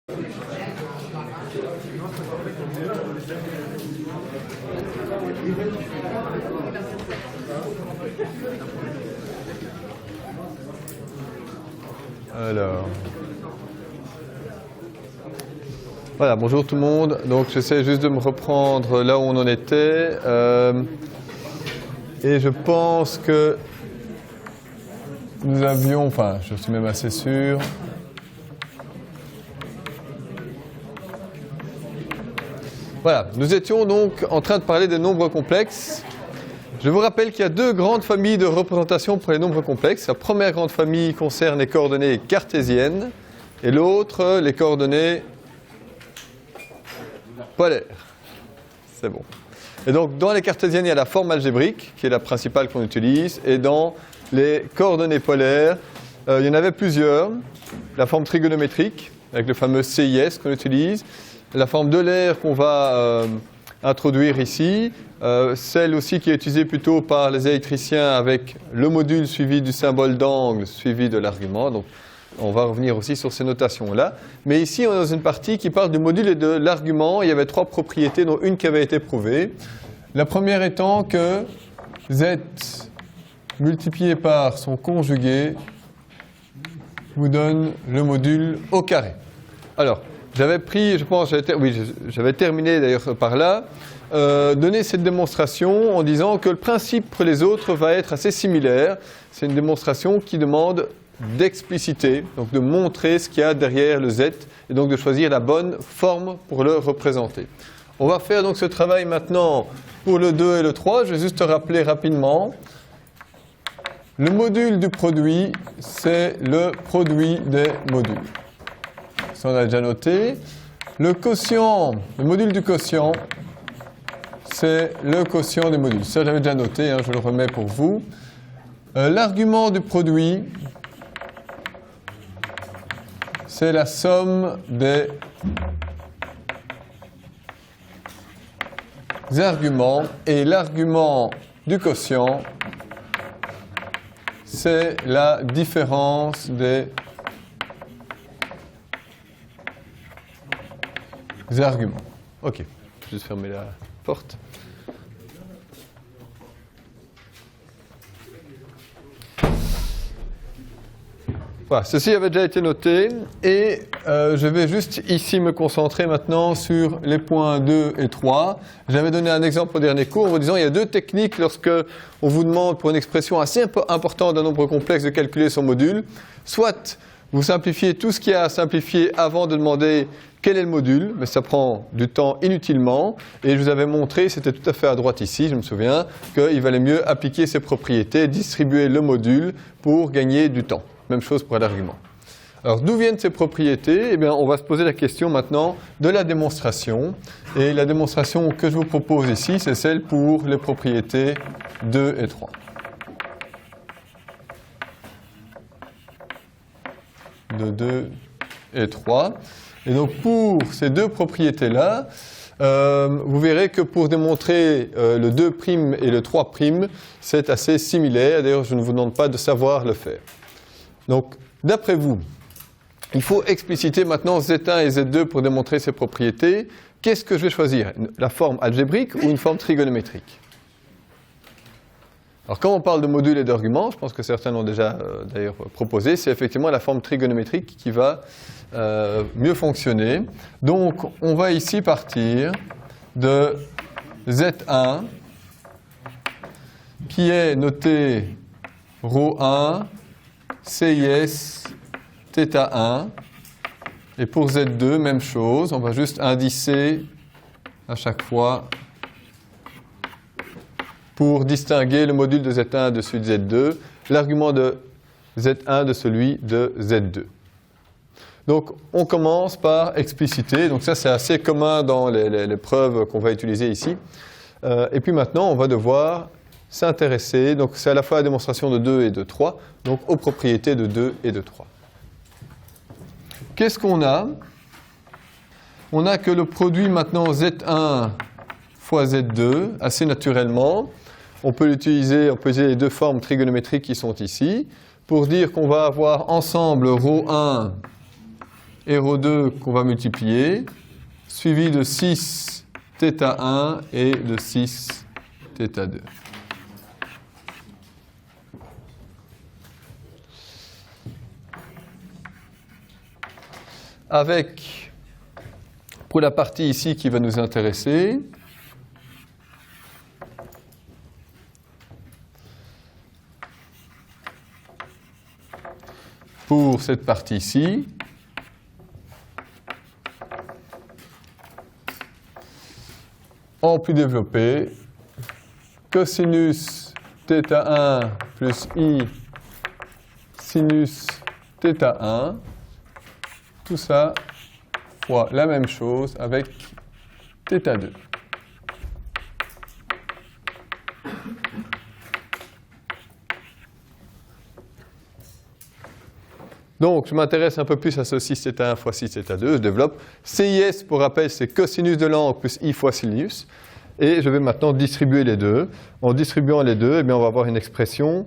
Alors, voilà, bonjour tout le monde. Donc j'essaie juste de me reprendre là où on en était. Et je pense que nous avions, enfin je suis même assez sûr. Voilà, nous étions donc en train de parler des nombres complexes. Je vous rappelle qu'il y a deux grandes familles de représentation pour les nombres complexes. La première grande famille concerne les coordonnées cartésiennes et l'autre les coordonnées polaires. C'est bon. Et donc dans les cartésiennes, il y a la forme algébrique qui est la principale qu'on utilise, et dans les coordonnées polaires, il y en avait plusieurs. La forme trigonométrique avec le fameux CIS qu'on utilise, la forme d'Euler qu'on va introduire ici, celle aussi qui est utilisée plutôt par les électriciens avec le module suivi du symbole d'angle suivi de l'argument. Donc on va revenir aussi sur ces notations-là. Mais ici on est dans une partie qui parle du module et de l'argument. Il y avait trois propriétés, dont une qui avait été prouvée. La première étant que z multiplié par son conjugué vous donne le module au carré. Alors, j'avais pris, je pense, j'avais terminé d'ailleurs par là, donner cette démonstration en disant que le principe pour les autres va être assez similaire. C'est une démonstration qui demande d'expliciter, donc de montrer ce qu'il y a derrière le z, et donc de choisir la bonne forme pour le représenter. On va faire donc ce travail maintenant pour le 2 et le 3. Je vais juste te rappeler rapidement. Le module du produit, c'est le produit des modules. Ça, on a déjà noté. Le quotient, le module du quotient, c'est le quotient des modules. Ça, j'avais déjà noté, hein, je le remets pour vous. L'argument du produit, c'est la somme des arguments. Et l'argument du quotient, c'est la différence des arguments. Ok, je vais juste fermer la porte. Voilà, ceci avait déjà été noté et je vais juste ici me concentrer maintenant sur les points 2 et 3. J'avais donné un exemple au dernier cours en vous disant il y a deux techniques lorsque on vous demande pour une expression assez importante d'un nombre complexe de calculer son module. Soit vous simplifiez tout ce qu'il y a à simplifier avant de demander quel est le module, mais ça prend du temps inutilement. Et je vous avais montré, c'était tout à fait à droite ici, je me souviens, qu'il valait mieux appliquer ces propriétés, distribuer le module pour gagner du temps. Même chose pour l'argument. Alors d'où viennent ces propriétés? Eh bien, on va se poser la question maintenant de la démonstration. Et la démonstration que je vous propose ici, c'est celle pour les propriétés 2 et 3. De 2 et 3. Et donc pour ces deux propriétés-là, vous verrez que pour démontrer le 2' et le 3', c'est assez similaire. D'ailleurs, je ne vous demande pas de savoir le faire. Donc, d'après vous, il faut expliciter maintenant Z1 et Z2 pour démontrer ces propriétés. Qu'est-ce que je vais choisir? La forme algébrique ou une forme trigonométrique? Alors, quand on parle de modules et d'arguments, je pense que certains l'ont déjà d'ailleurs proposé, c'est effectivement la forme trigonométrique qui va mieux fonctionner. Donc, on va ici partir de Z1 qui est noté ρ1, CIS, θ1. Et pour Z2, même chose, on va juste indicer à chaque fois pour distinguer le module de Z1 de celui de Z2, l'argument de Z1 de celui de Z2. Donc on commence par expliciter, donc ça c'est assez commun dans les preuves qu'on va utiliser ici. Et puis maintenant on va devoir s'intéresser, donc c'est à la fois la démonstration de 2 et de 3, donc aux propriétés de 2 et de 3. Qu'est-ce qu'on a? On a que le produit maintenant Z1 fois Z2, assez naturellement. On peut utiliser les deux formes trigonométriques qui sont ici, pour dire qu'on va avoir ensemble ρ1 et ρ2 qu'on va multiplier, suivi de 6 θ1 et de 6 θ2. Avec, pour la partie ici qui va nous intéresser, pour cette partie ici, en plus développé, cosinus θ1 plus i sinus θ1, tout ça fois la même chose avec θ2. Donc, je m'intéresse un peu plus à ce 6 θ1 fois 6 θ2, je développe. CIS, pour rappel, c'est cosinus de l'angle plus i fois sinus. Et je vais maintenant distribuer les deux. En distribuant les deux, eh bien, on va avoir une expression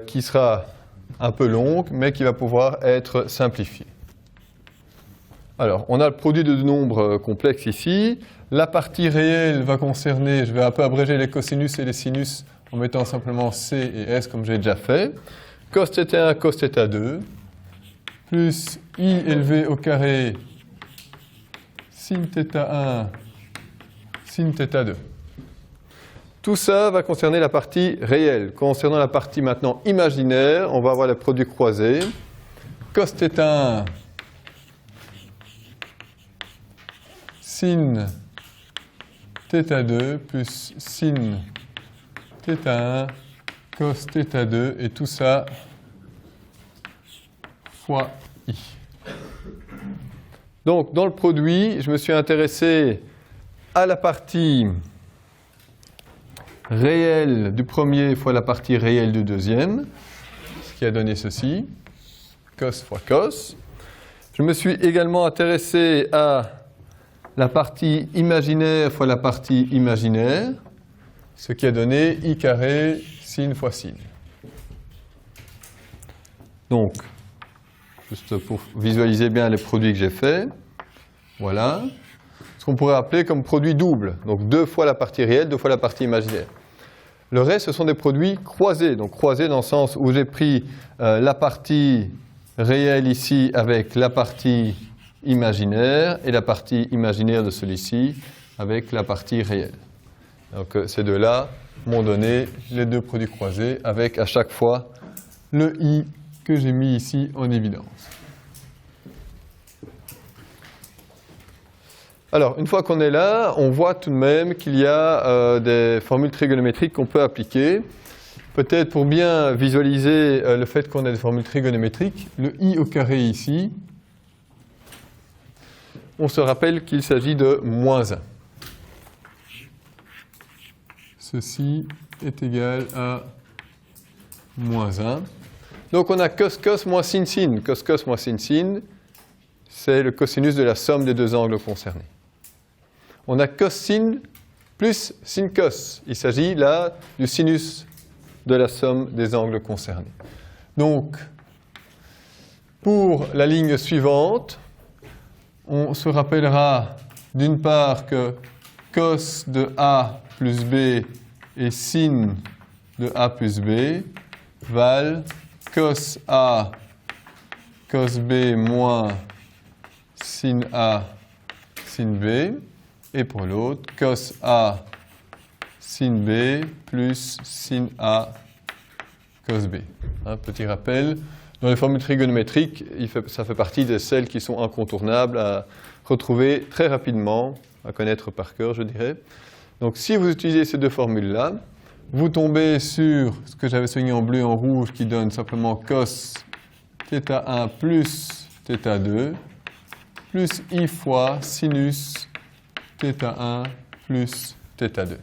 qui sera un peu longue, mais qui va pouvoir être simplifiée. Alors, on a le produit de deux nombres complexes ici. La partie réelle va concerner, je vais un peu abréger les cosinus et les sinus en mettant simplement C et S comme j'ai déjà fait. Cos θ1, cos θ2, plus i élevé au carré sin θ1, sin θ2. Tout ça va concerner la partie réelle. Concernant la partie maintenant imaginaire, on va avoir les produits croisés. Cos θ1 sin θ2 plus sin θ1 cos θ2 et tout ça fois i. Donc dans le produit, je me suis intéressé à la partie réelle du premier fois la partie réelle du deuxième, ce qui a donné ceci, cos fois cos. Je me suis également intéressé à la partie imaginaire fois la partie imaginaire, ce qui a donné i carré sin fois sin. Donc, juste pour visualiser bien les produits que j'ai faits, voilà. Ce qu'on pourrait appeler comme produit double, donc 2 fois la partie réelle, 2 fois la partie imaginaire. Le reste, ce sont des produits croisés, donc croisés dans le sens où j'ai pris la partie réelle ici avec la partie imaginaire et la partie imaginaire de celui-ci avec la partie réelle. Donc ces deux-là m'ont donné les deux produits croisés avec à chaque fois le i que j'ai mis ici en évidence. Alors, une fois qu'on est là, on voit tout de même qu'il y a des formules trigonométriques qu'on peut appliquer. Peut-être pour bien visualiser le fait qu'on a des formules trigonométriques, le i au carré ici, on se rappelle qu'il s'agit de moins 1. Ceci est égal à moins 1. Donc on a cos cos moins sin sin. Cos cos moins sin sin, c'est le cosinus de la somme des deux angles concernés. On a cos sin plus sin cos. Il s'agit là du sinus de la somme des angles concernés. Donc, pour la ligne suivante, on se rappellera d'une part que cos de A plus B et sin de A plus B valent cos A cos B moins sin A sin B. Et pour l'autre, cos A sin B plus sin A cos B. Un petit rappel. Dans les formules trigonométriques, ça fait partie de celles qui sont incontournables à retrouver très rapidement, à connaître par cœur, je dirais. Donc si vous utilisez ces deux formules-là, vous tombez sur ce que j'avais souligné en bleu et en rouge qui donne simplement cos θ1 plus θ2 plus i fois sinus θ1 plus θ2.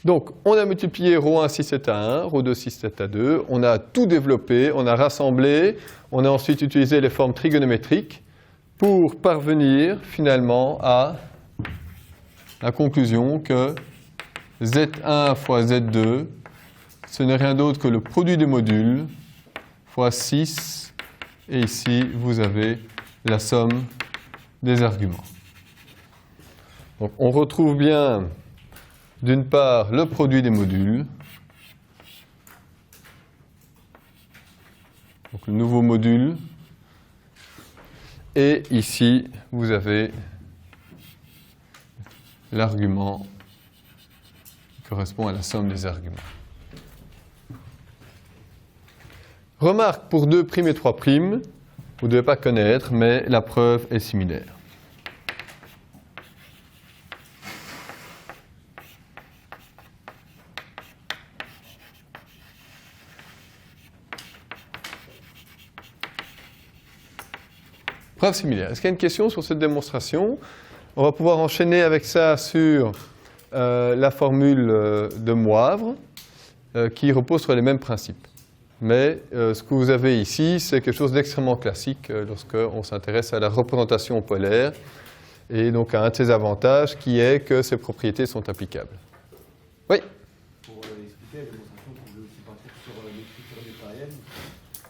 Donc, on a multiplié ρ1 6 θ1, ρ2 6 θ2, on a tout développé, on a rassemblé, on a ensuite utilisé les formes trigonométriques pour parvenir finalement à la conclusion que Z1 fois Z2, ce n'est rien d'autre que le produit des modules fois 6 Et ici, vous avez la somme des arguments. Donc, on retrouve bien, d'une part, le produit des modules. Donc, le nouveau module. Et ici, vous avez l'argument qui correspond à la somme des arguments. Remarque pour 2' et 3', vous ne devez pas connaître, mais la preuve est similaire. Preuve similaire. Est-ce qu'il y a une question sur cette démonstration? On va pouvoir enchaîner avec ça sur la formule de Moivre, qui repose sur les mêmes principes. Mais ce que vous avez ici, c'est quelque chose d'extrêmement classique lorsqu'on s'intéresse à la représentation polaire, et donc à un de ses avantages qui est que ses propriétés sont applicables. Oui? Pour expliquer la démonstration, vous pouvez aussi partir sur l'écriture des païennes.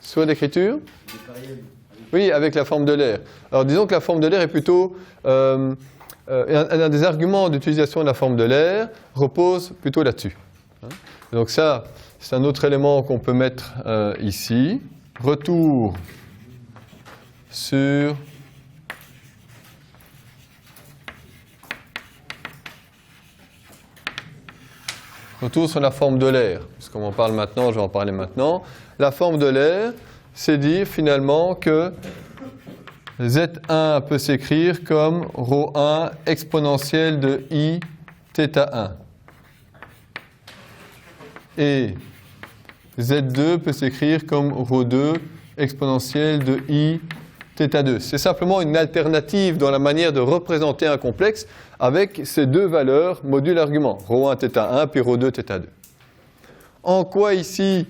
Sur l'écriture? Des païennes. Oui, avec la forme de l'air. Alors disons que la forme de l'air est plutôt... un des arguments d'utilisation de la forme de l'air repose plutôt là-dessus. Donc ça, c'est un autre élément qu'on peut mettre ici. Retour sur la forme de l'air. Puisqu'on en parle maintenant, je vais en parler maintenant. La forme de l'air, c'est dire finalement que Z1 peut s'écrire comme ρ1 exponentielle de I θ1. Et Z2 peut s'écrire comme ρ2 exponentielle de I θ2. C'est simplement une alternative dans la manière de représenter un complexe avec ces deux valeurs module argument, ρ1 θ1 puis ρ2 θ2. En quoi ici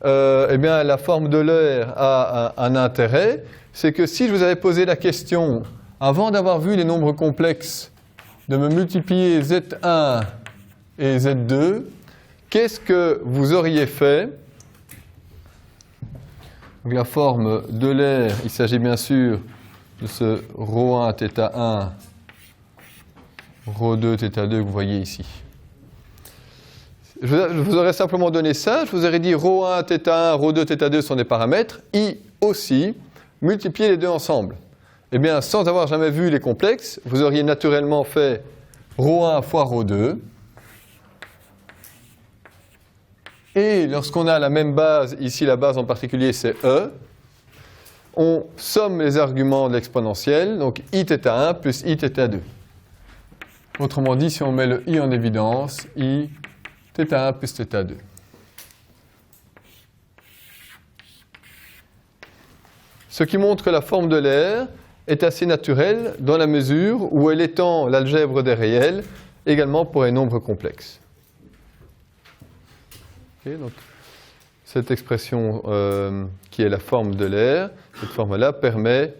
eh bien, la forme de l'air a un intérêt? C'est que si je vous avais posé la question, avant d'avoir vu les nombres complexes, de me multiplier Z1 et Z2, qu'est-ce que vous auriez fait? Donc, la forme de l'air, il s'agit bien sûr de ce ρ1 θ1, ρ2 θ2 que vous voyez ici. Je vous aurais simplement donné ça, je vous aurais dit ρ1 θ1, ρ2 θ2 sont des paramètres, I aussi, multipliez les deux ensemble. Eh bien, sans avoir jamais vu les complexes, vous auriez naturellement fait ρ1 fois ρ2. Et lorsqu'on a la même base, ici la base en particulier c'est E, on somme les arguments de l'exponentielle, donc I θ1 plus I θ2. Autrement dit, si on met le I en évidence, I θ1 plus θ2. Ce qui montre que la forme de l'air est assez naturelle dans la mesure où elle étend l'algèbre des réels également pour les nombres complexes. Okay, donc, cette expression qui est la forme de l'air, cette forme-là permet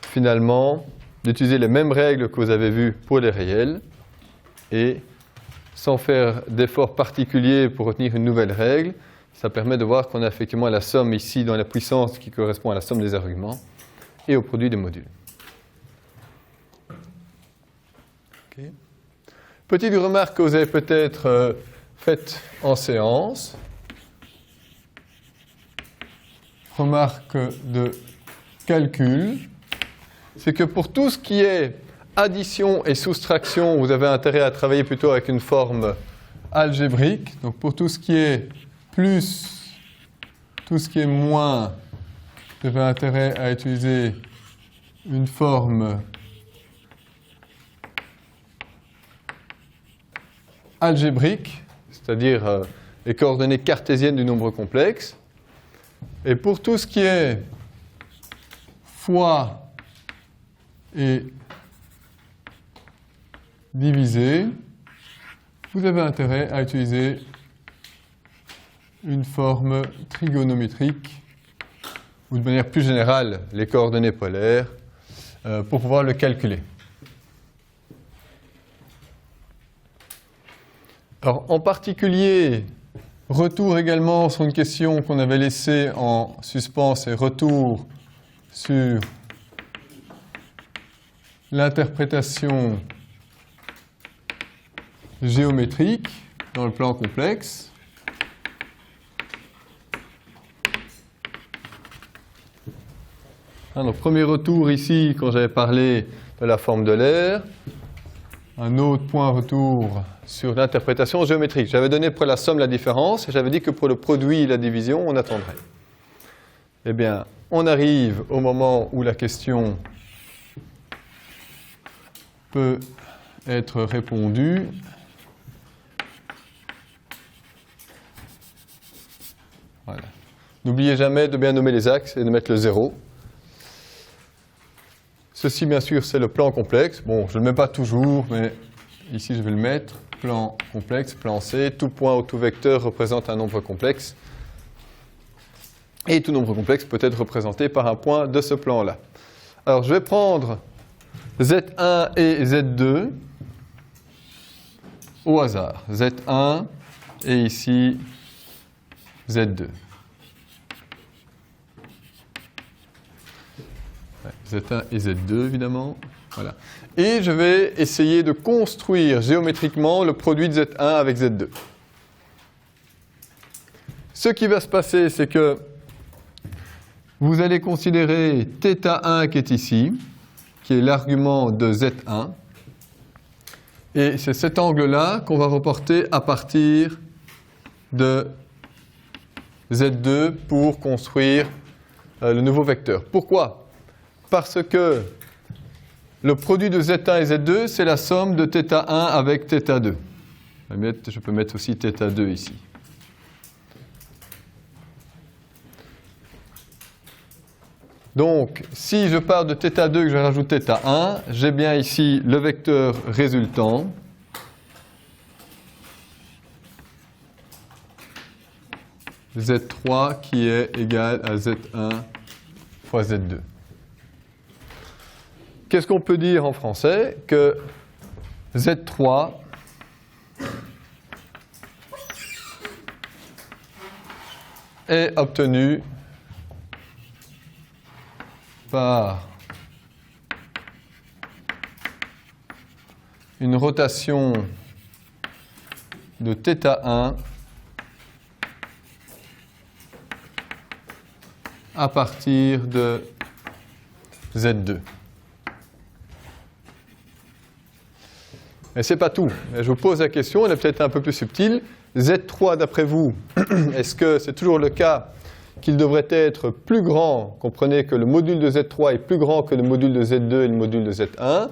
finalement d'utiliser les mêmes règles que vous avez vues pour les réels et sans faire d'effort particulier pour retenir une nouvelle règle, ça permet de voir qu'on a effectivement la somme ici dans la puissance qui correspond à la somme des arguments et au produit des modules. Okay. Petite remarque que vous avez peut-être faite en séance. Remarque de calcul. C'est que pour tout ce qui est addition et soustraction, vous avez intérêt à travailler plutôt avec une forme algébrique. Donc pour tout ce qui est plus, tout ce qui est moins, vous avez intérêt à utiliser une forme algébrique, c'est-à-dire les coordonnées cartésiennes du nombre complexe. Et pour tout ce qui est fois et divisé, vous avez intérêt à utiliser une forme trigonométrique ou de manière plus générale les coordonnées polaires pour pouvoir le calculer. Alors en particulier, Retour également sur une question qu'on avait laissée en suspens, c'est retour sur l'interprétation géométrique dans le plan complexe. Donc, premier retour ici, quand j'avais parlé de la forme de l'air. Un autre point retour sur l'interprétation géométrique. J'avais donné pour la somme la différence et j'avais dit que pour le produit et la division, on attendrait. Eh bien, on arrive au moment où la question peut être répondue. Voilà. N'oubliez jamais de bien nommer les axes et de mettre le 0. Ceci, bien sûr, c'est le plan complexe. Bon, je ne le mets pas toujours, mais ici, je vais le mettre. Plan complexe, plan C. Tout point ou tout vecteur représente un nombre complexe. Et tout nombre complexe peut être représenté par un point de ce plan-là. Alors, je vais prendre Z1 et Z2 au hasard. Z1 et ici Z2. Z1 et Z2, évidemment. Voilà. Et je vais essayer de construire géométriquement le produit de Z1 avec Z2. Ce qui va se passer, c'est que vous allez considérer θ1 qui est ici, qui est l'argument de Z1. Et c'est cet angle-là qu'on va reporter à partir de Z2 pour construire le nouveau vecteur. Pourquoi ? Parce que le produit de Z1 et Z2, c'est la somme de θ1 avec θ2. Je peux mettre aussi θ2 ici. Donc, si je pars de θ2 et que je rajoute θ1, j'ai bien ici le vecteur résultant. Z3 qui est égal à Z1 fois Z2. Qu'est-ce qu'on peut dire en français? Que Z3 est obtenu par une rotation de θ1 à partir de Z2. Mais ce n'est pas tout. Je vous pose la question, elle est peut-être un peu plus subtile. Z3, d'après vous, est-ce que c'est toujours le cas qu'il devrait être plus grand? Comprenez que le module de Z3 est plus grand que le module de Z2 et le module de Z1,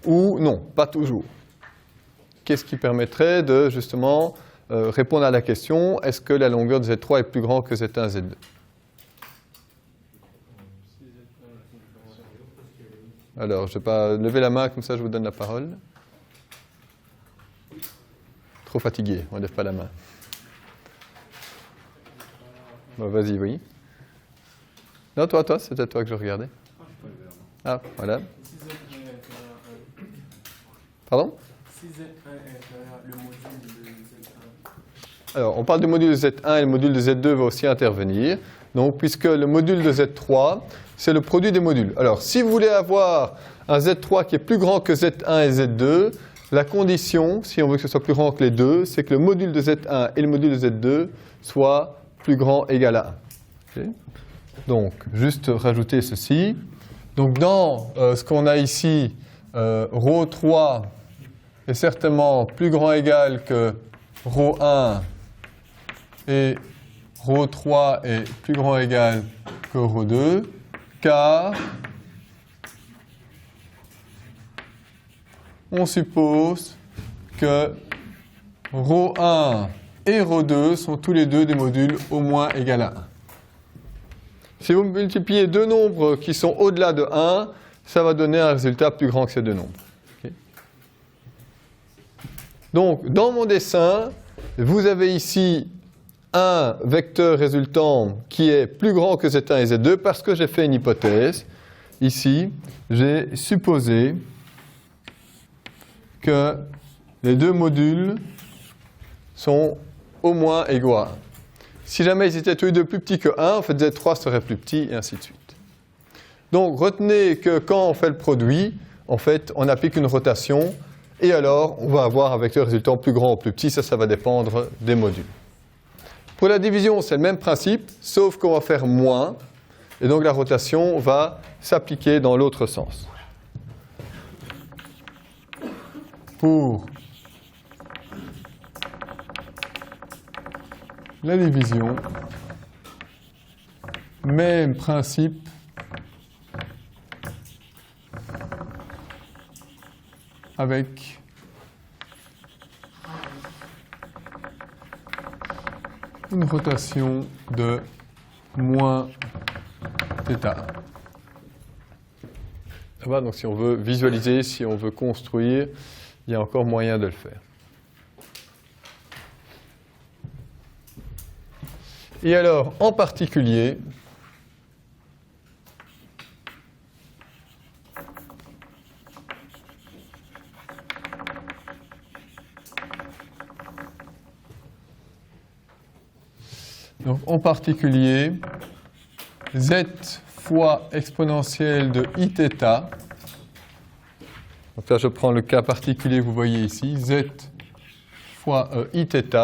ou non, pas toujours. Qu'est-ce qui permettrait de justement répondre à la question, est-ce que la longueur de Z3 est plus grand que Z1 et Z2? Alors, je ne vais pas lever la main, comme ça je vous donne la parole. Trop fatigué, on ne lève pas la main. Bon, vas-y, oui. Non, toi, c'était toi que je regardais. Ah, voilà. Pardon? Si Z1 est le module de Z1. Alors, on parle du module de Z1 et le module de Z2 va aussi intervenir. Donc, puisque le module de Z3, c'est le produit des modules. Alors, si vous voulez avoir un Z3 qui est plus grand que Z1 et Z2, la condition, si on veut que ce soit plus grand que les deux, c'est que le module de Z1 et le module de Z2 soient plus grands égal à 1. Okay. Donc, juste rajouter ceci. Donc, dans ce qu'on a ici, ρ3 est certainement plus grand égal que ρ1 et ρ3 est plus grand égal que ρ2, car on suppose que ρ1 et ρ2 sont tous les deux des modules au moins égal à 1. Si vous multipliez deux nombres qui sont au-delà de 1, ça va donner un résultat plus grand que ces deux nombres. Okay. Donc, dans mon dessin, vous avez ici un vecteur résultant qui est plus grand que Z1 et Z2 parce que j'ai fait une hypothèse. Ici, j'ai supposé que les deux modules sont au moins égaux à 1. Si jamais ils étaient tous les deux plus petits que 1, en fait Z3 serait plus petit, et ainsi de suite. Donc retenez que quand on fait le produit, en fait, on applique une rotation, et alors on va avoir un vecteur résultant plus grand ou plus petit, ça va dépendre des modules. Pour la division, c'est le même principe, sauf qu'on va faire moins, et donc la rotation va s'appliquer dans l'autre sens. Pour la division, même principe avec une rotation de moins θ1. Donc si on veut visualiser, si on veut construire, il y a encore moyen de le faire. Et alors, en particulier, z fois exponentielle de iθ, donc là je prends le cas particulier que vous voyez ici, z fois iθ,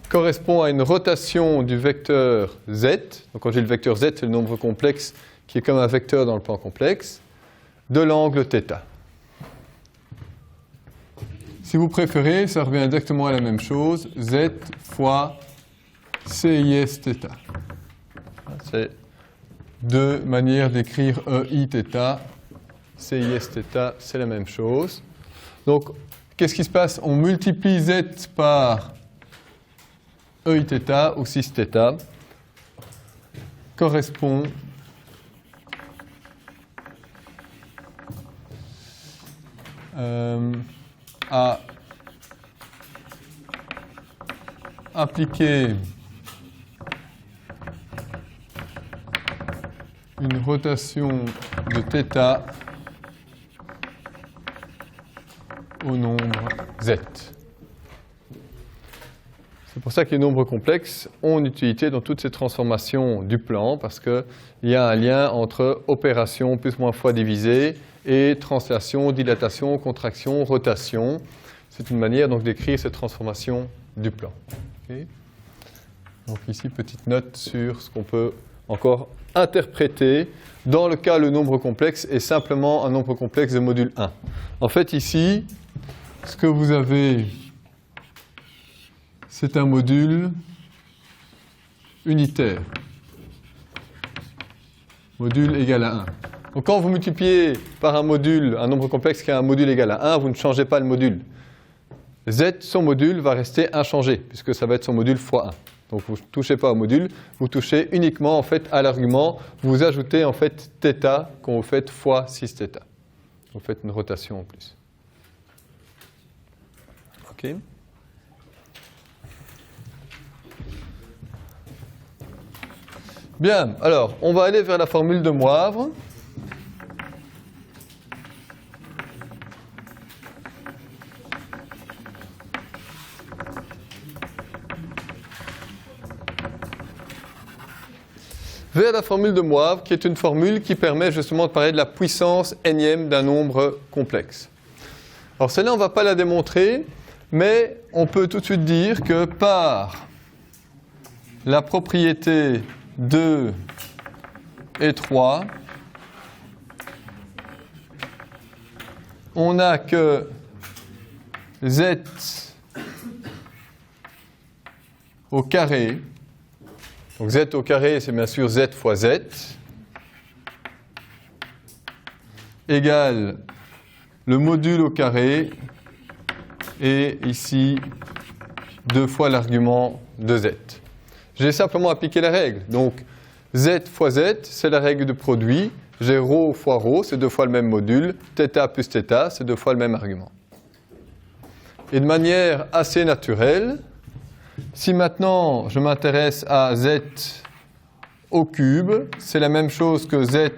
correspond à une rotation du vecteur z. Donc quand j'ai le vecteur z, c'est le nombre complexe qui est comme un vecteur dans le plan complexe, de l'angle θ. Si vous préférez, ça revient exactement à la même chose, z fois CIS θ. C'est deux manières d'écrire EIθ. CIS θ, c'est la même chose. Donc, qu'est-ce qui se passe? On multiplie z par EIθ ou 6θ, correspond à appliquer une rotation de θ au nombre z. C'est pour ça que les nombres complexes ont une utilité dans toutes ces transformations du plan, parce qu'il y a un lien entre opération plus ou moins fois divisée et translation, dilatation, contraction, rotation. C'est une manière donc d'écrire ces transformations du plan. Okay. Donc ici, petite note sur ce qu'on peut encore interpréter. Dans le cas, le nombre complexe est simplement un nombre complexe de module 1. En fait, ici, ce que vous avez, c'est un module unitaire. Module égal à 1. Donc quand vous multipliez par un module, un nombre complexe qui a un module égal à 1, vous ne changez pas le module. Z, son module, va rester inchangé, puisque ça va être son module fois 1. Donc vous ne touchez pas au module, vous touchez uniquement en fait, à l'argument, vous ajoutez en fait θ quand vous faites fois 6θ. Vous faites une rotation en plus. OK. Bien, alors on va aller vers la formule de Moivre. Vers la formule de Moivre, qui est une formule qui permet justement de parler de la puissance énième d'un nombre complexe. Alors celle-là, on ne va pas la démontrer, mais on peut tout de suite dire que par la propriété 2 et 3, on n'a que z au carré. Donc z au carré, c'est bien sûr z fois z, égale le module au carré, et ici, 2 fois l'argument de z. J'ai simplement appliqué la règle. Donc z fois z, c'est la règle de produit. J'ai ρ fois ρ, c'est 2 fois le même module. θ plus θ, c'est 2 fois le même argument. Et de manière assez naturelle, si maintenant je m'intéresse à z au cube, c'est la même chose que z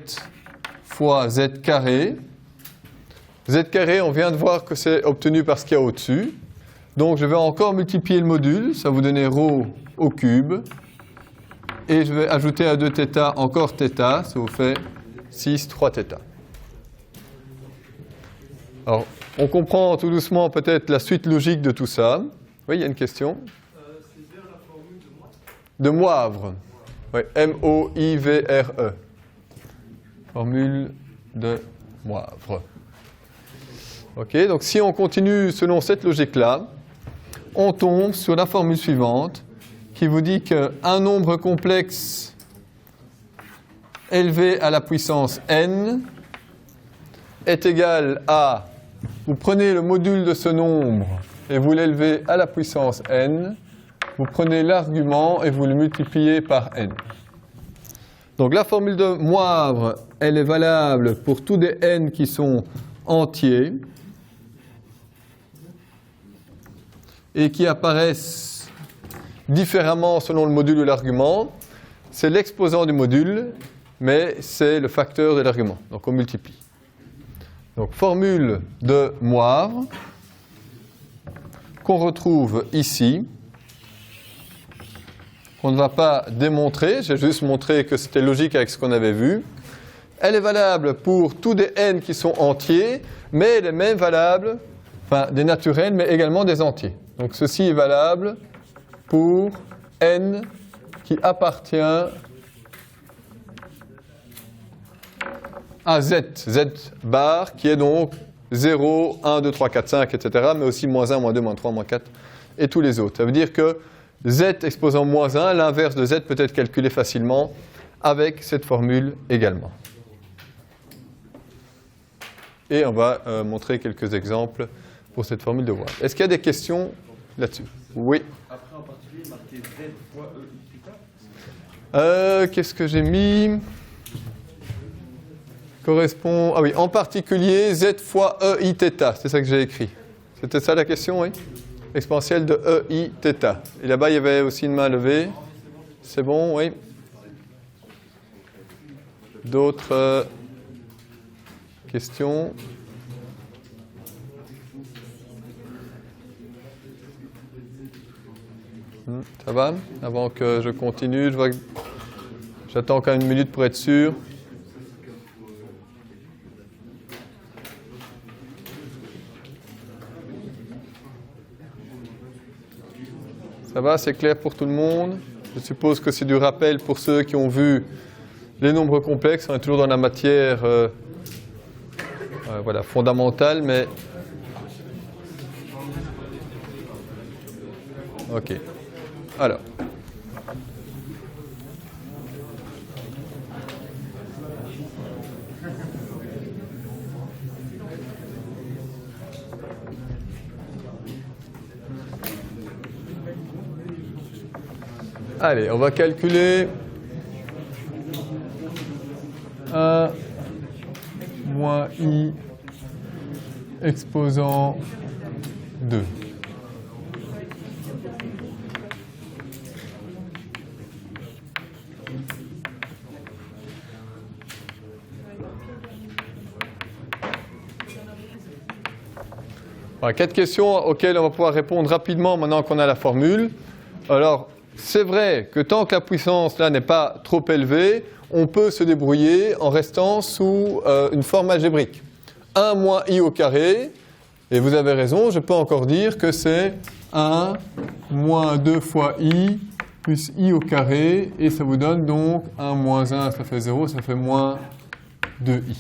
fois z carré. Z carré, on vient de voir que c'est obtenu par ce qu'il y a au-dessus. Donc je vais encore multiplier le module, ça va vous donner ρ au cube. Et je vais ajouter à 2 θ encore θ, ça vous fait 6, 3 θ. Alors, on comprend tout doucement peut-être la suite logique de tout ça. Oui, il y a une question. C'est vers la formule de Moivre. De Moivre. Oui, M-O-I-V-R-E. Formule de Moivre. Ok, donc si on continue selon cette logique-là, on tombe sur la formule suivante qui vous dit qu'un nombre complexe élevé à la puissance n est égal à, vous prenez le module de ce nombre et vous l'élevez à la puissance n, vous prenez l'argument et vous le multipliez par n. Donc la formule de Moivre, elle est valable pour tous des n qui sont entiers et qui apparaissent différemment selon le module ou l'argument. C'est l'exposant du module, mais c'est le facteur de l'argument. Donc on multiplie. Donc formule de Moivre qu'on retrouve ici, qu'on ne va pas démontrer, j'ai juste montré que c'était logique avec ce qu'on avait vu. Elle est valable pour tous des n qui sont entiers, mais elle est même valable, enfin des naturels, mais également des entiers. Donc ceci est valable pour n qui appartient à z, z bar, qui est donc 0, 1, 2, 3, 4, 5, etc., mais aussi moins 1, moins 2, moins 3, moins 4, et tous les autres. Ça veut dire que z exposant moins 1, l'inverse de z peut être calculé facilement avec cette formule également. Et on va montrer quelques exemples pour cette formule de Moivre. Est-ce qu'il y a des questions là-dessus? Oui. Après, en particulier, marqué Z fois E I θ. Qu'est-ce que j'ai mis? Correspond... Ah oui, en particulier, z fois e i θ. C'est ça que j'ai écrit. C'était ça la question, oui? Exponentielle de e i θ. Et là-bas, il y avait aussi une main levée. C'est bon, oui? D'autres questions? Ça va? Avant que je continue, je vois que j'attends encore une minute pour être sûr. Ça va, c'est clair pour tout le monde? Je suppose que c'est du rappel pour ceux qui ont vu les nombres complexes. On est toujours dans la matière voilà, fondamentale, mais... Ok. Alors. Allez, on va calculer 1 moins i exposant 2. Voilà, 4 questions auxquelles on va pouvoir répondre rapidement maintenant qu'on a la formule. Alors, c'est vrai que tant que la puissance là n'est pas trop élevée, on peut se débrouiller en restant sous une forme algébrique. 1 moins i au carré, et vous avez raison, je peux encore dire que c'est 1 moins 2 fois i plus i au carré, et ça vous donne donc 1 moins 1, ça fait 0, ça fait moins 2i.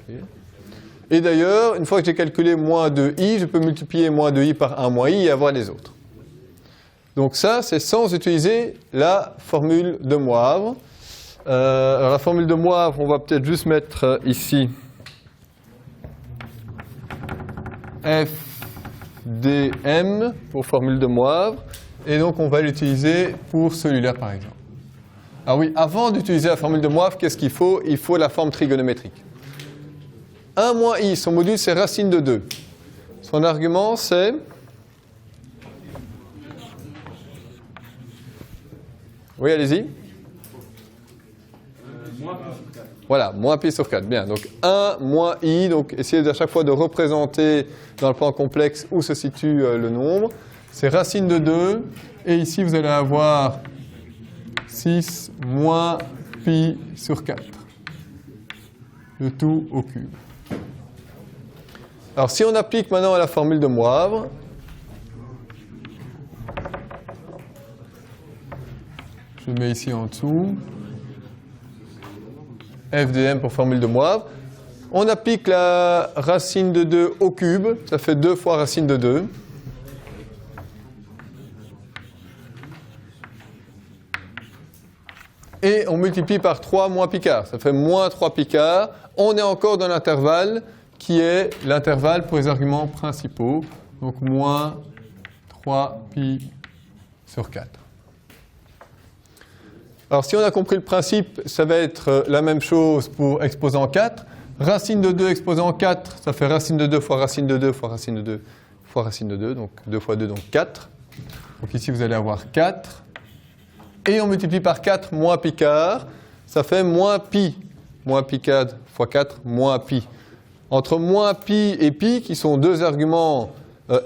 Okay. Et d'ailleurs, une fois que j'ai calculé moins 2i, je peux multiplier moins 2i par 1 moins i et avoir les autres. Donc ça, c'est sans utiliser la formule de Moivre. Alors la formule de Moivre, on va peut-être juste mettre ici f dm pour formule de Moivre. Et donc on va l'utiliser pour celui-là par exemple. Ah oui, avant d'utiliser la formule de Moivre, qu'est-ce qu'il faut? Il faut la forme trigonométrique. 1 moins i, son module c'est racine de 2. Son argument c'est... Oui, allez-y. Voilà, moins pi sur 4. Bien, donc 1 moins i. Donc essayez à chaque fois de représenter dans le plan complexe où se situe le nombre. C'est racine de 2. Et ici, vous allez avoir 6 moins pi sur 4. Le tout au cube. Alors, si on applique maintenant à la formule de Moivre, je mets ici en dessous, f de m pour formule de Moivre, on applique la racine de 2 au cube, ça fait 2 fois racine de 2. Et on multiplie par 3 moins pi quart, ça fait moins 3 pi quart. On est encore dans l'intervalle qui est l'intervalle pour les arguments principaux, donc moins 3 pi sur 4. Alors si on a compris le principe, ça va être la même chose pour exposant 4. Racine de 2 exposant 4, ça fait racine de 2 fois racine de 2 fois racine de 2 fois racine de 2, donc 2 fois 2, donc 4. Donc ici vous allez avoir 4. Et on multiplie par 4 moins pi quart, ça fait moins pi. Moins pi 4 fois 4, moins pi. Entre moins pi et pi, qui sont deux arguments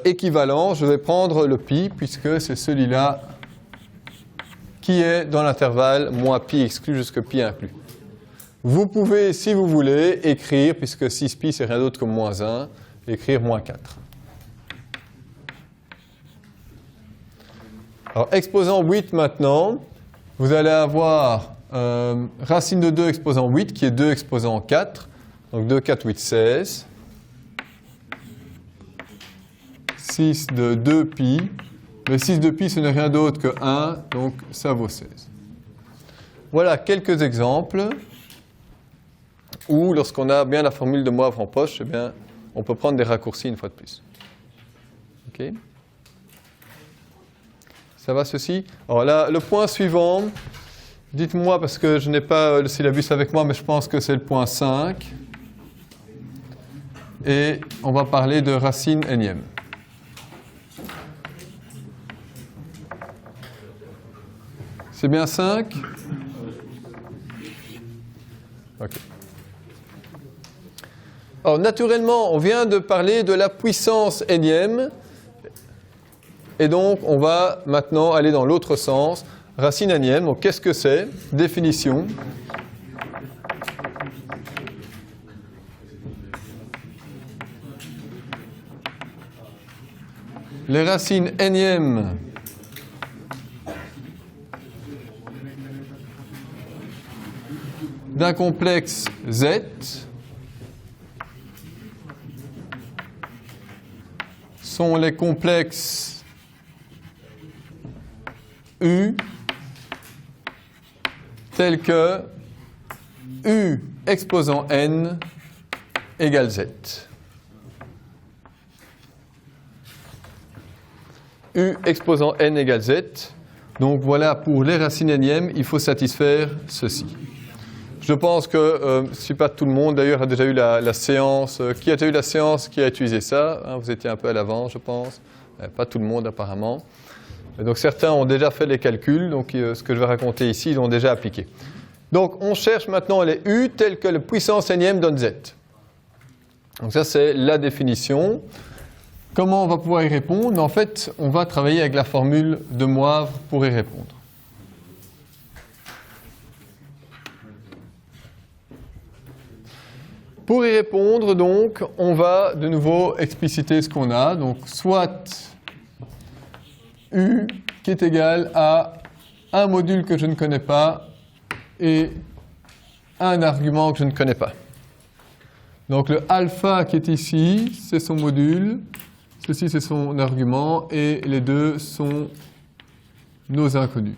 équivalents, je vais prendre le pi, puisque c'est celui-là qui est dans l'intervalle moins pi exclu jusqu'à pi inclus. Vous pouvez, si vous voulez, écrire, puisque 6 pi c'est rien d'autre que moins 1, écrire moins 4. Alors, exposant 8 maintenant, vous allez avoir racine de 2 exposant 8, qui est 2 exposant 4. Donc 2, 4, 8, 16. 6 de 2 pi. Mais 6 de pi, ce n'est rien d'autre que 1, donc ça vaut 16. Voilà quelques exemples où, lorsqu'on a bien la formule de Moivre en poche, eh bien, on peut prendre des raccourcis une fois de plus. OK ? Ça va ceci? Alors là, le point suivant, dites-moi, parce que je n'ai pas le syllabus avec moi, mais je pense que c'est le point 5. Et on va parler de racine énième. C'est bien 5? OK. Alors naturellement, on vient de parler de la puissance énième. Et donc, on va maintenant aller dans l'autre sens. Racine énième, donc qu'est-ce que c'est? Définition. Les racines énièmes d'un complexe Z sont les complexes U tels que U exposant N égale Z. U exposant N égale Z. Donc voilà, pour les racines énièmes, il faut satisfaire ceci. Je pense que, si pas tout le monde d'ailleurs a déjà eu la séance, qui a déjà eu la séance qui a utilisé ça, hein, vous étiez un peu à l'avant je pense, pas tout le monde apparemment. Et donc certains ont déjà fait les calculs, donc ce que je vais raconter ici, ils l'ont déjà appliqué. Donc on cherche maintenant les U tels que la puissance énième donne Z. Donc ça c'est la définition. Comment on va pouvoir y répondre? En fait, on va travailler avec la formule de Moivre pour y répondre. Pour y répondre, donc, on va de nouveau expliciter ce qu'on a. Donc, soit U qui est égal à un module que je ne connais pas et un argument que je ne connais pas. Donc, le alpha qui est ici, c'est son module. Ceci, c'est son argument. Et les deux sont nos inconnus.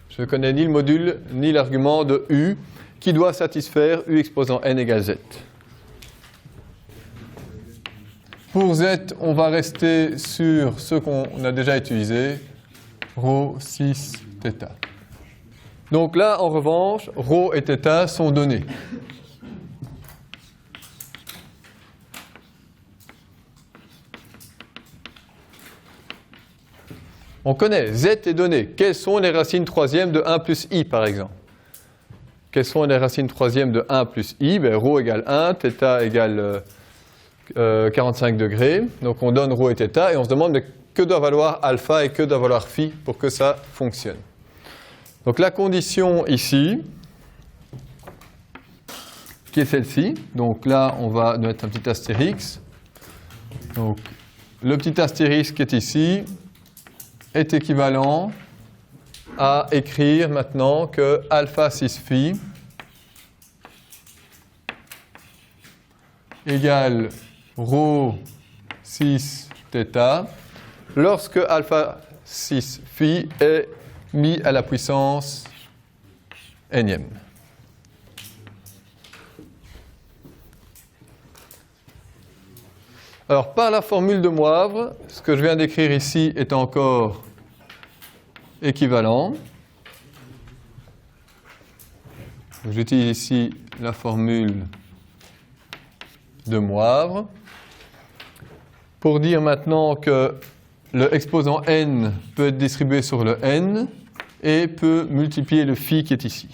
Je ne connais ni le module ni l'argument de U, qui doit satisfaire U exposant N égale Z. Pour Z, on va rester sur ce qu'on a déjà utilisé, ρ 6 θ. Donc là, en revanche, ρ et θ sont donnés. On connaît, Z est donné. Quelles sont les racines troisièmes de 1 plus I, par exemple? quelles sont les racines troisièmes de 1 plus i? Ben, ρ égale 1, θ égale 45 degrés. Donc on donne ρ et θ et on se demande mais que doit valoir alpha et que doit valoir phi pour que ça fonctionne. Donc la condition ici, qui est celle-ci, donc là on va mettre un petit astérix. Donc le petit astérix qui est ici est équivalent à écrire maintenant que alpha 6 phi égale ρ 6 θ lorsque alpha 6 phi est mis à la puissance énième. Alors par la formule de Moivre, ce que je viens d'écrire ici est encore équivalent. J'utilise ici la formule de Moivre pour dire maintenant que le exposant n peut être distribué sur le n et peut multiplier le phi qui est ici.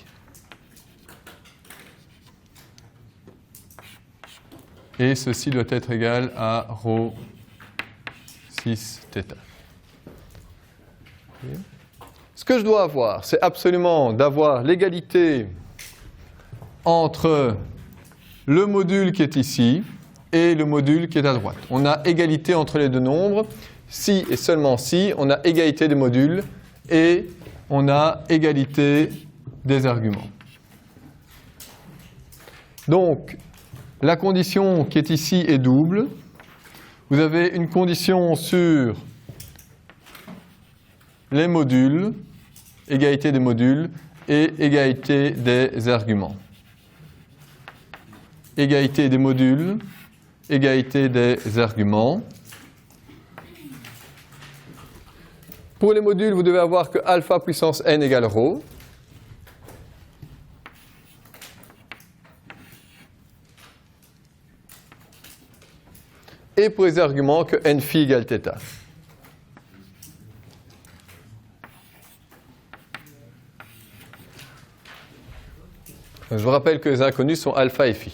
Et ceci doit être égal à ρ 6 θ. Ce que je dois avoir, c'est absolument d'avoir l'égalité entre le module qui est ici et le module qui est à droite. On a égalité entre les deux nombres. Si et seulement si, on a égalité des modules et on a égalité des arguments. Donc, la condition qui est ici est double. Vous avez une condition sur les modules, égalité des modules, et égalité des arguments. Égalité des modules, égalité des arguments. Pour les modules, vous devez avoir que alpha puissance n égale ρ. Et pour les arguments, que n phi égale θ. Je vous rappelle que les inconnus sont alpha et phi,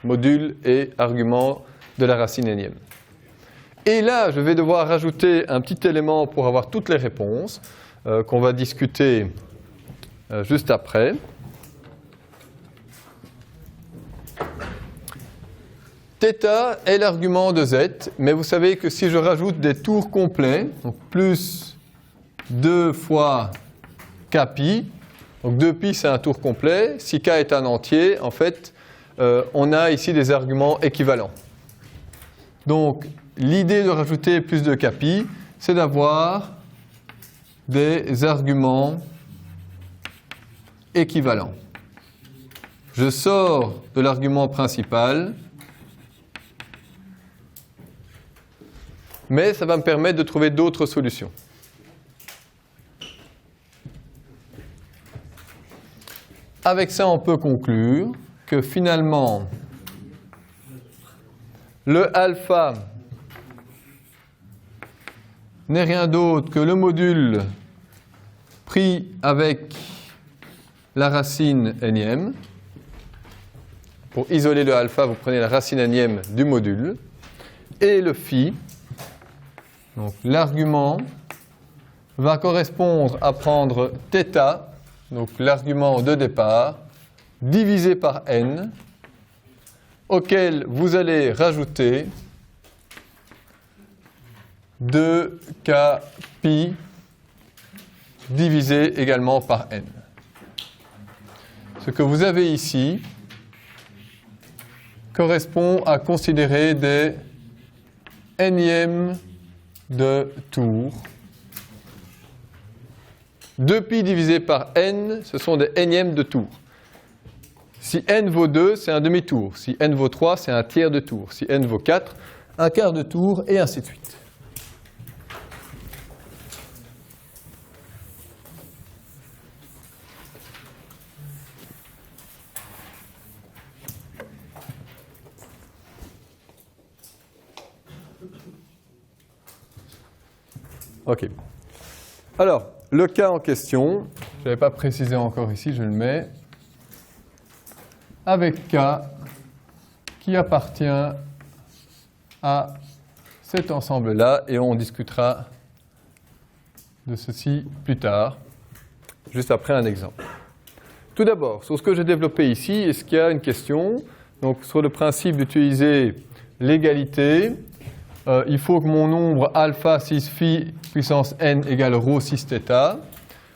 module et argument de la racine énième. Et là, je vais devoir rajouter un petit élément pour avoir toutes les réponses qu'on va discuter juste après. Θ est l'argument de z, mais vous savez que si je rajoute des tours complets, donc plus 2 fois kpi, donc 2pi c'est un tour complet, si k est un entier, en fait, on a ici des arguments équivalents. Donc, l'idée de rajouter plus de kpi, c'est d'avoir des arguments équivalents. Je sors de l'argument principal, mais ça va me permettre de trouver d'autres solutions. Avec ça, on peut conclure que finalement, le alpha n'est rien d'autre que le module pris avec la racine énième. Pour isoler le alpha, vous prenez la racine énième du module. Et le phi, donc l'argument, va correspondre à prendre θ, donc l'argument de départ, divisé par n, auquel vous allez rajouter 2k pi divisé également par n. Ce que vous avez ici correspond à considérer des énièmes de tours. 2pi divisé par n, ce sont des énièmes de tours. Si n vaut 2, c'est un demi-tour. Si n vaut 3, c'est un tiers de tour. Si n vaut 4, un quart de tour, et ainsi de suite. OK. Alors, le cas en question, je n'avais pas précisé encore ici, je le mets. avec K qui appartient à cet ensemble-là, et on discutera de ceci plus tard, juste après un exemple. Tout d'abord, sur ce que j'ai développé ici, est-ce qu'il y a une question? Donc, sur le principe d'utiliser l'égalité, il faut que mon nombre alpha 6 phi puissance n égale rho 6 θ,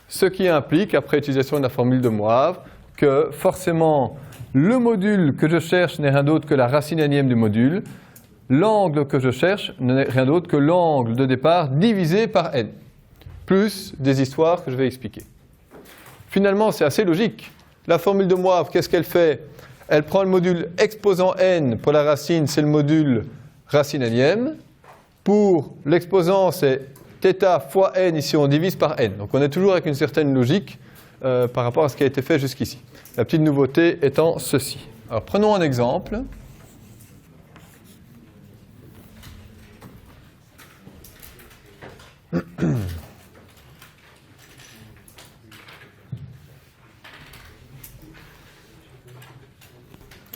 ce qui implique, après utilisation de la formule de Moivre, que forcément le module que je cherche n'est rien d'autre que la racine énième du module, l'angle que je cherche n'est rien d'autre que l'angle de départ divisé par n, plus des histoires que je vais expliquer. Finalement, c'est assez logique. La formule de Moivre, qu'est-ce qu'elle fait? Elle prend le module exposant n, pour la racine, c'est le module racine énième. Pour l'exposant, c'est θ fois n, ici on divise par n. Donc on est toujours avec une certaine logique par rapport à ce qui a été fait jusqu'ici. La petite nouveauté étant ceci. Alors prenons un exemple.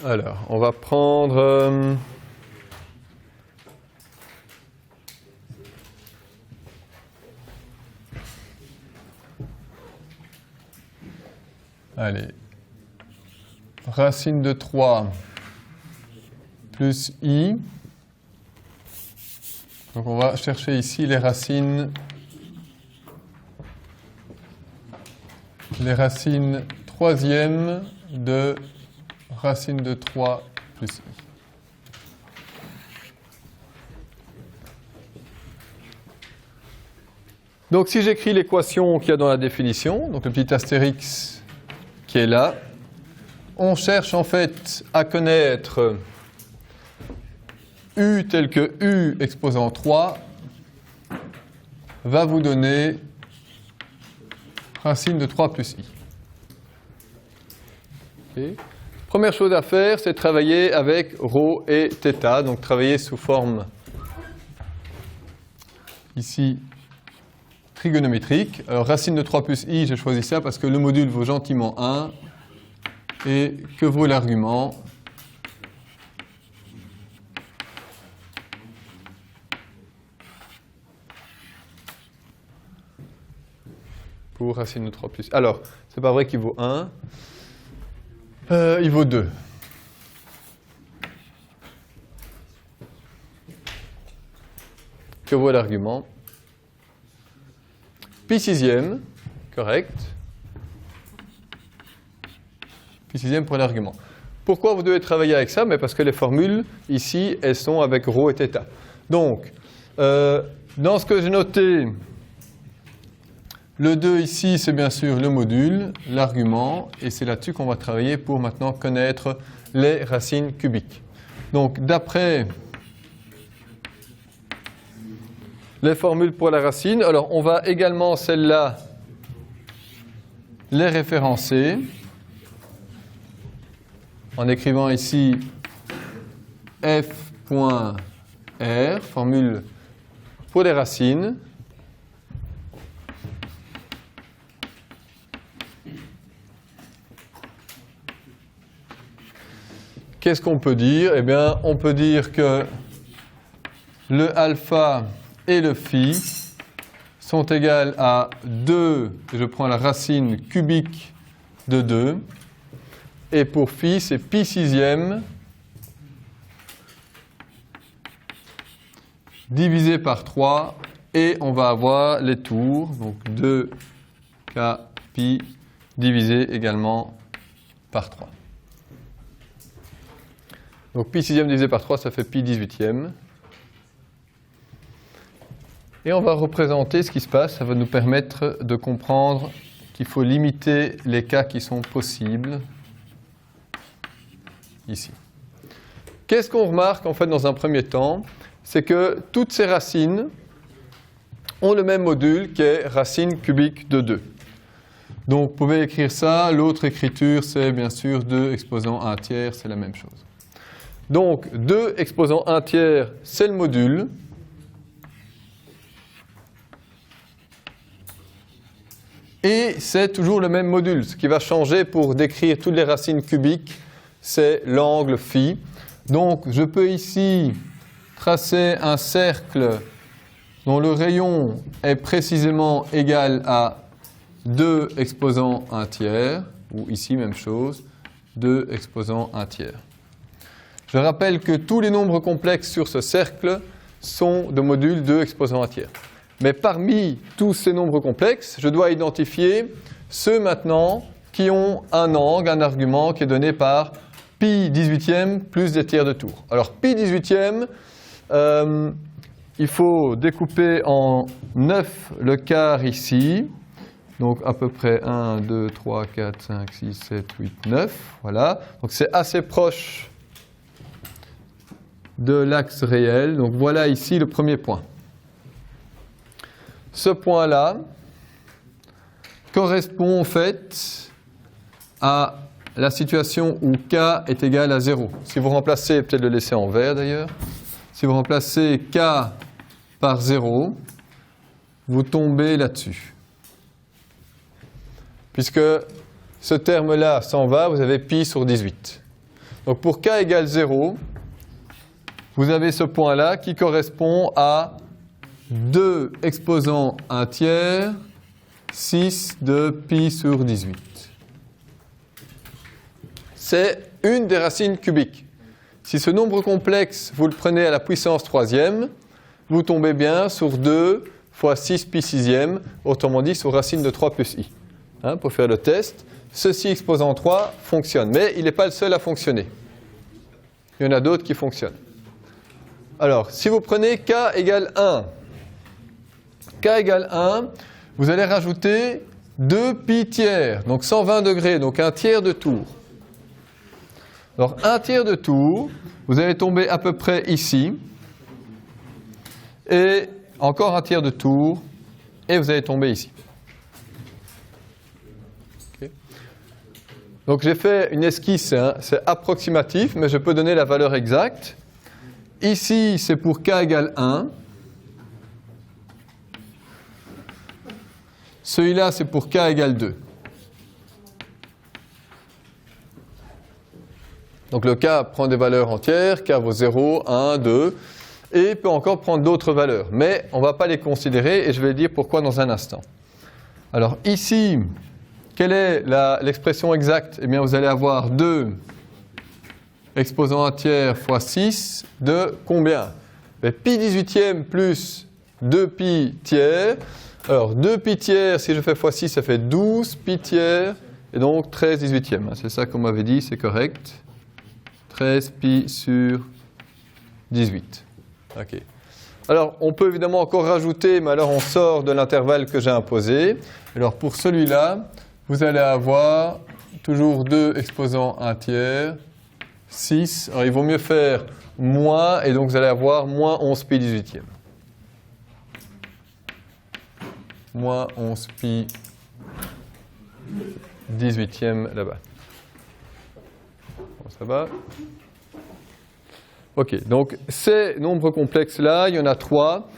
Alors, on va prendre allez, racine de 3 plus i. Donc on va chercher ici les racines troisièmes de racine de 3 plus i. Donc si j'écris l'équation qu'il y a dans la définition, donc le petit astérix qui est là, on cherche en fait à connaître u tel que u exposant 3 va vous donner racine de 3 plus i. Okay. Première chose à faire, c'est travailler avec ρ et θ, donc travailler sous forme ici trigonométrique. Alors racine de 3 plus i, j'ai choisi ça parce que le module vaut gentiment 1. Et que vaut l'argument? Pour racine de 3 plus. Alors, c'est pas vrai qu'il vaut 1. Il vaut 2. Que vaut l'argument? Pi sixième, correct. Pi sixième pour l'argument. Pourquoi vous devez travailler avec ça? Mais parce que les formules, ici, elles sont avec ρ et θ. Donc, dans ce que j'ai noté, le 2 ici, c'est bien sûr le module, l'argument, et c'est là-dessus qu'on va travailler pour maintenant connaître les racines cubiques. Donc, d'après les formules pour la racine, alors on va également celles-là les référencer en écrivant ici f.r, formule pour les racines. Qu'est-ce qu'on peut dire? Eh bien, on peut dire que le alpha et le phi sont égales à 2, je prends la racine cubique de 2, et pour phi, c'est pi sixième divisé par 3, et on va avoir les tours, donc 2k pi divisé également par 3. Donc pi sixième divisé par 3, ça fait pi 18e. Et on va représenter ce qui se passe. Ça va nous permettre de comprendre qu'il faut limiter les cas qui sont possibles. Ici. Qu'est-ce qu'on remarque en fait dans un premier temps? C'est que toutes ces racines ont le même module qui est racine cubique de 2. Donc vous pouvez écrire ça. L'autre écriture, c'est bien sûr 2 exposant 1 tiers, c'est la même chose. Donc 2 exposant 1 tiers, c'est le module. Et c'est toujours le même module. Ce qui va changer pour décrire toutes les racines cubiques, c'est l'angle phi. Donc je peux ici tracer un cercle dont le rayon est précisément égal à 2 exposant 1 tiers, ou ici même chose, 2 exposant 1 tiers. Je rappelle que tous les nombres complexes sur ce cercle sont de module 2 exposant 1 tiers. Mais parmi tous ces nombres complexes, je dois identifier ceux maintenant qui ont un angle, un argument qui est donné par pi 18e plus des tiers de tour. Alors pi 18e, il faut découper en 9 le quart ici. Donc à peu près 1, 2, 3, 4, 5, 6, 7, 8, 9. Voilà. Donc c'est assez proche de l'axe réel. Donc voilà ici le premier point. Ce point-là correspond en fait à la situation où k est égal à 0. Si vous remplacez, peut-être le laisser en vert d'ailleurs, si vous remplacez k par 0, vous tombez là-dessus. Puisque ce terme-là s'en va, vous avez pi sur 18. Donc pour k égale 0, vous avez ce point-là qui correspond à 2 exposant 1 tiers, 6 de pi sur 18. C'est une des racines cubiques. Si ce nombre complexe, vous le prenez à la puissance 3e, vous tombez bien sur 2 fois 6 pi 6e, autrement dit sur racine de 3 plus i. Pour faire le test, ceci exposant 3 fonctionne, mais il n'est pas le seul à fonctionner. Il y en a d'autres qui fonctionnent. Alors, si vous prenez k égale 1, k égale 1, vous allez rajouter 2 pi tiers, donc 120 degrés, donc un tiers de tour. Alors, un tiers de tour, vous allez tomber à peu près ici, et encore un tiers de tour, et vous allez tomber ici. Okay. Donc j'ai fait une esquisse, c'est approximatif, mais je peux donner la valeur exacte. Ici, c'est pour k égale 1. Celui-là, c'est pour k égale 2. Donc le k prend des valeurs entières, k vaut 0, 1, 2, et peut encore prendre d'autres valeurs. Mais on ne va pas les considérer, et je vais dire pourquoi dans un instant. Alors ici, quelle est l'expression exacte? Eh bien, vous allez avoir 2 exposant 1 tiers fois 6 de combien? Pi 18e plus 2 pi tiers. Alors 2 pi tiers, si je fais fois 6, ça fait 12 pi tiers, et donc 13 18e. C'est ça qu'on m'avait dit, c'est correct. 13 pi sur 18. Ok. Alors, on peut évidemment encore rajouter, mais alors on sort de l'intervalle que j'ai imposé. Alors, pour celui-là, vous allez avoir toujours 2 exposant 1 tiers, 6. Alors, il vaut mieux faire moins, et donc vous allez avoir moins 11 pi 18e. Moins 11 pi 18e là-bas. Bon, ça va? Ok, donc ces nombres complexes-là, il y en a 3.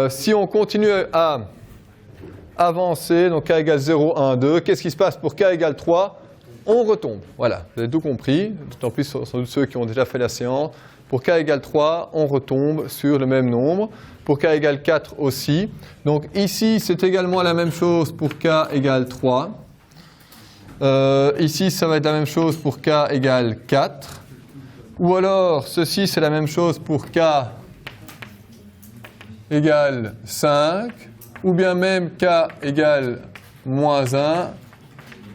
Si on continue à avancer, donc k égale 0, 1, 2, qu'est-ce qui se passe pour k égale 3? On retombe. Voilà, vous avez tout compris, d'autant plus sans doute ceux qui ont déjà fait la séance. Pour k égale 3, on retombe sur le même nombre. Pour k égale 4 aussi. Donc ici, c'est également la même chose pour k égale 3. Ici, ça va être la même chose pour k égale 4. Ou alors, ceci, c'est la même chose pour k égale 5. Ou bien même k égale moins 1,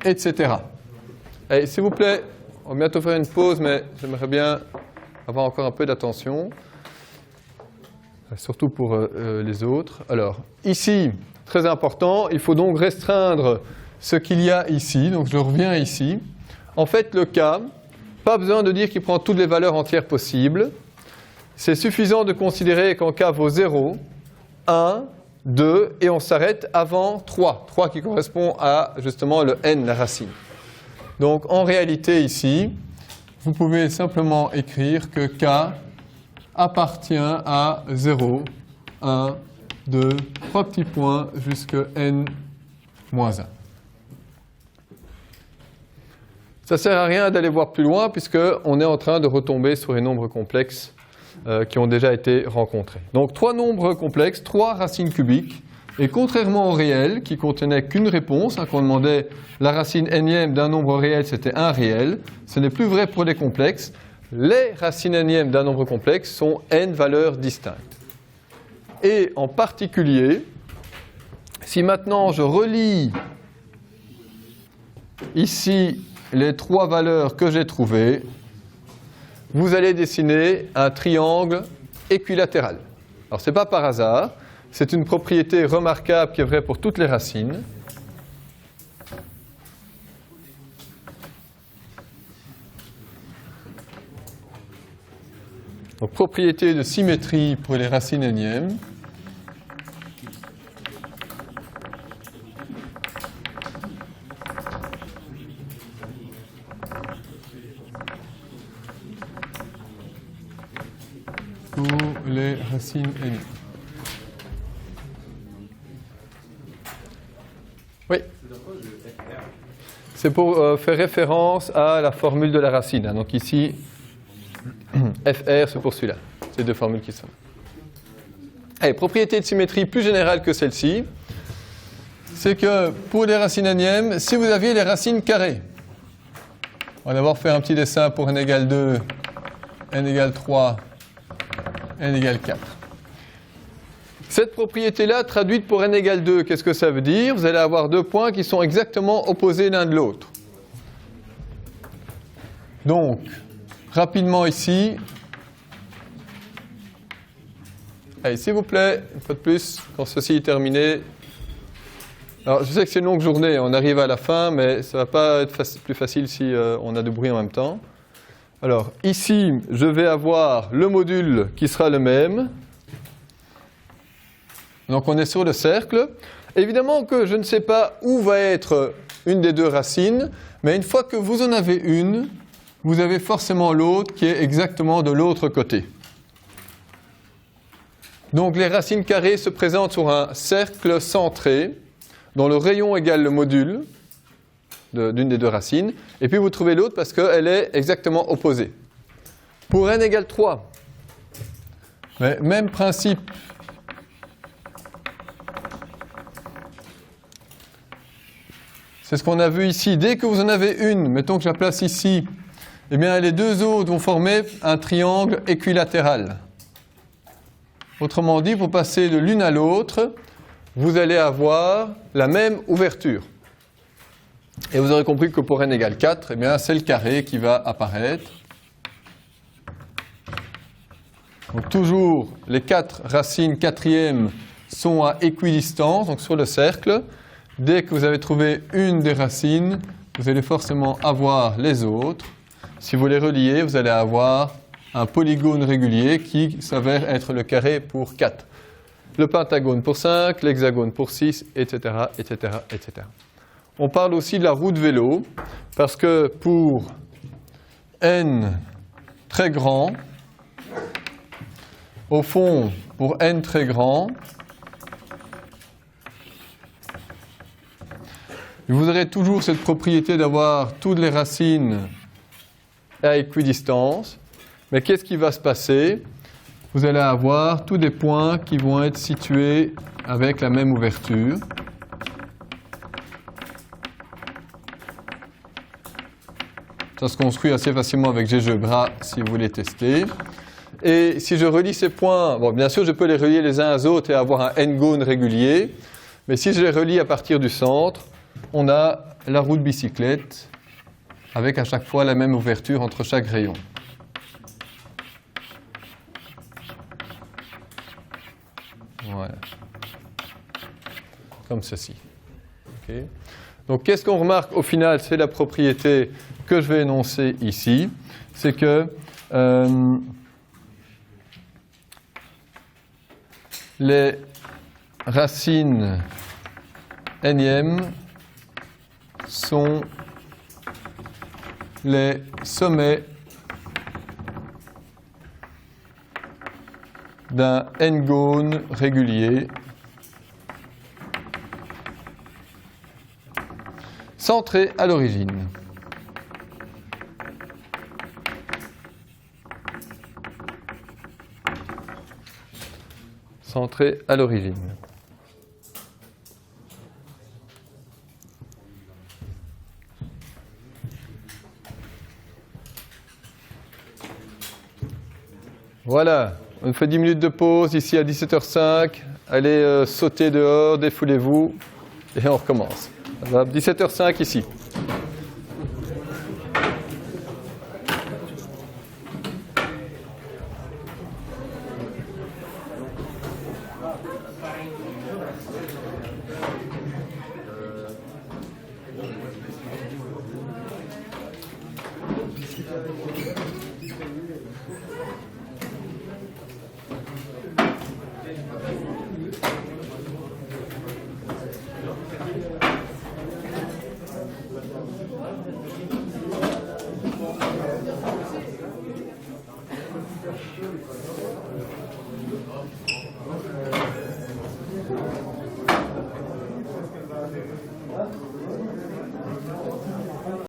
etc. Allez, s'il vous plaît, on va bientôt faire une pause, mais j'aimerais bien avoir encore un peu d'attention. Surtout pour les autres. Alors, ici, très important, il faut donc restreindre ce qu'il y a ici. Donc, je reviens ici. En fait, le k, pas besoin de dire qu'il prend toutes les valeurs entières possibles. C'est suffisant de considérer qu'en k vaut 0, 1, 2, et on s'arrête avant 3. 3 qui correspond à, justement, le n, la racine. Donc, en réalité, ici, vous pouvez simplement écrire que k appartient à 0, 1, 2, 3 petits points jusqu'à n moins 1. Ça ne sert à rien d'aller voir plus loin puisqu'on est en train de retomber sur les nombres complexes qui ont déjà été rencontrés. Donc 3 nombres complexes, 3 racines cubiques. Et contrairement au réel, qui contenait qu'une réponse, qu'on demandait la racine énième d'un nombre réel, c'était un réel, ce n'est plus vrai pour les complexes. Les racines énièmes d'un nombre complexe sont n valeurs distinctes. Et en particulier, si maintenant je relie ici les 3 valeurs que j'ai trouvées, vous allez dessiner un triangle équilatéral. Alors ce n'est pas par hasard, c'est une propriété remarquable qui est vraie pour toutes les racines. Donc propriété de symétrie pour les racines énièmes. Pour les racines énièmes. Oui. C'est pour faire référence à la formule de la racine. Donc ici, FR, c'est pour celui-là. C'est 2 formules qui sont. Allez, propriété de symétrie plus générale que celle-ci, c'est que pour les racines énièmes, si vous aviez les racines carrées, on va d'abord faire un petit dessin pour n égale 2, n égale 3, n égale 4. Cette propriété-là, traduite pour n égale 2, qu'est-ce que ça veut dire? Vous allez avoir 2 points qui sont exactement opposés l'un de l'autre. Donc, rapidement ici, allez, s'il vous plaît, une fois de plus, quand ceci est terminé. Alors, je sais que c'est une longue journée, on arrive à la fin, mais ça ne va pas être plus facile si on a du bruit en même temps. Alors, ici, je vais avoir le module qui sera le même. Donc on est sur le cercle. Évidemment que je ne sais pas où va être une des 2 racines, mais une fois que vous en avez une, vous avez forcément l'autre qui est exactement de l'autre côté. Donc les racines carrées se présentent sur un cercle centré, dont le rayon égale le module d'une des 2 racines, et puis vous trouvez l'autre parce qu'elle est exactement opposée. Pour n égale 3, mais même principe. C'est ce qu'on a vu ici. Dès que vous en avez une, mettons que je la place ici, eh bien les 2 autres vont former un triangle équilatéral. Autrement dit, pour passer de l'une à l'autre, vous allez avoir la même ouverture. Et vous aurez compris que pour n égale 4, eh bien c'est le carré qui va apparaître. Donc toujours, les 4 racines quatrièmes sont à équidistance, donc sur le cercle. Dès que vous avez trouvé une des racines, vous allez forcément avoir les autres. Si vous les reliez, vous allez avoir un polygone régulier qui s'avère être le carré pour 4. Le pentagone pour 5, l'hexagone pour 6, etc., etc., etc. On parle aussi de la roue de vélo, parce que pour n très grand, au fond, pour n très grand, vous aurez toujours cette propriété d'avoir toutes les racines à équidistance. Mais qu'est-ce qui va se passer? Vous allez avoir tous des points qui vont être situés avec la même ouverture. Ça se construit assez facilement avec GeoGebra si vous voulez tester. Et si je relie ces points, bon, bien sûr je peux les relier les uns aux autres et avoir un n-gone régulier, mais si je les relie à partir du centre, on a la roue de bicyclette avec à chaque fois la même ouverture entre chaque rayon. Voilà. Comme ceci. Okay. Donc qu'est-ce qu'on remarque au final? C'est la propriété que je vais énoncer ici. C'est que les racines énièmes sont les sommets d'un n-gone régulier centré à l'origine. centré à l'origine. Voilà, on fait 10 minutes de pause ici à 17h05. Allez sauter dehors, défoulez-vous et on recommence. Voilà, 17h05 ici.